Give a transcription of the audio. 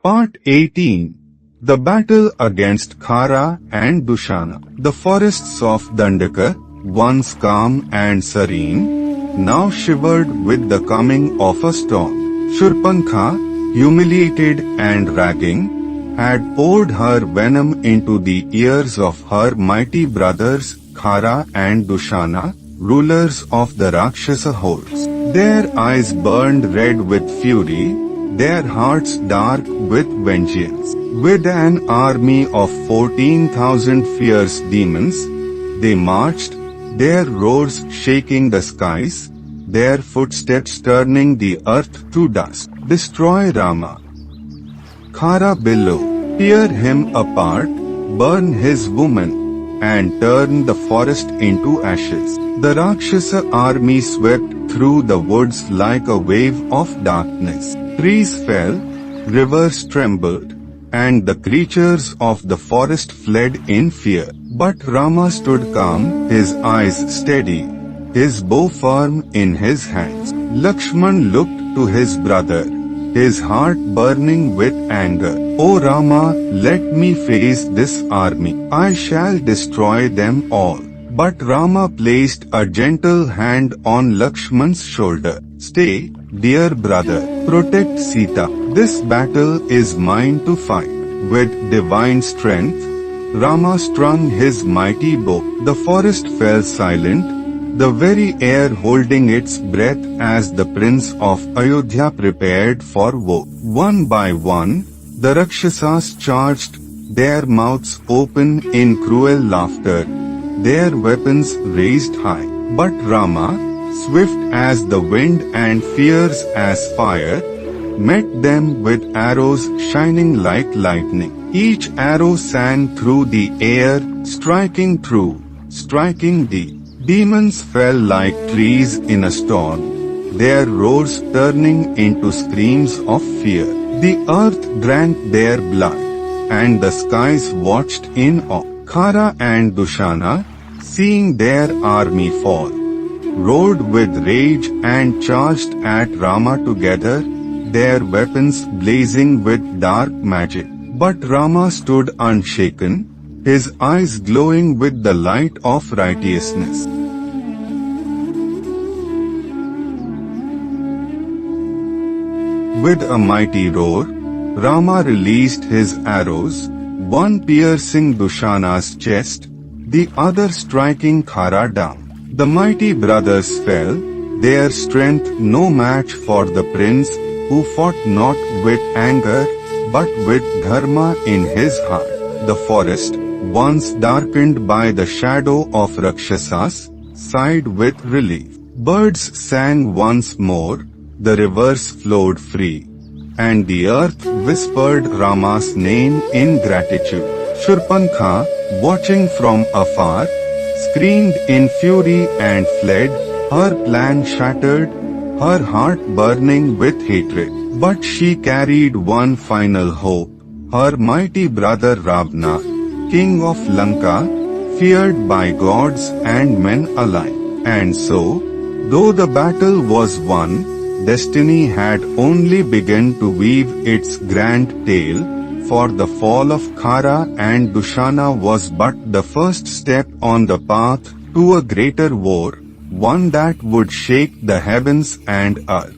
Part 18. The Battle Against Khara and Dushana. The forests of Dandaka, once calm and serene, now shivered with the coming of a storm. Shurpankha, humiliated and ragging, had poured her venom into the ears of her mighty brothers Khara and Dushana, rulers of the Rakshasa hordes. Their eyes burned red with fury, their hearts dark with vengeance. With an army of 14,000 fierce demons, they marched, their roars shaking the skies, their footsteps turning the earth to dust. Destroy Rama. Khara below, tear him apart, burn his woman, and turn the forest into ashes. The Rakshasa army swept through the woods like a wave of darkness. Trees fell, rivers trembled, and the creatures of the forest fled in fear. But Rama stood calm, his eyes steady, his bow firm in his hands. Lakshman looked to his brother, his heart burning with anger. O Rama, let me face this army. I shall destroy them all. But Rama placed a gentle hand on Lakshman's shoulder. Stay, dear brother, protect Sita. This battle is mine to fight. With divine strength, Rama strung his mighty bow. The forest fell silent, the very air holding its breath as the prince of Ayodhya prepared for war. One by one, the Rakshasas charged, their mouths open in cruel laughter, their weapons raised high. But Rama, swift as the wind and fierce as fire, met them with arrows shining like lightning. Each arrow sang through the air, striking true, striking deep. Demons fell like trees in a storm, their roars turning into screams of fear. The earth drank their blood, and the skies watched in awe. Khara and Dushana, seeing their army fall, roared with rage and charged at Rama together, their weapons blazing with dark magic. But Rama stood unshaken, his eyes glowing with the light of righteousness. With a mighty roar, Rama released his arrows, one piercing Dushana's chest, the other striking Khara down. The mighty brothers fell, their strength no match for the prince who fought not with anger but with dharma in his heart. The forest, once darkened by the shadow of Rakshasas, sighed with relief. Birds sang once more, the rivers flowed free, and the earth whispered Rama's name in gratitude. Shurpankha, watching from afar, screamed in fury and fled, her plan shattered, her heart burning with hatred. But she carried one final hope, her mighty brother Ravana, king of Lanka, feared by gods and men alike. And so, though the battle was won, destiny had only begun to weave its grand tale, for the fall of Khara and Dushana was but the first step on the path to a greater war, one that would shake the heavens and earth.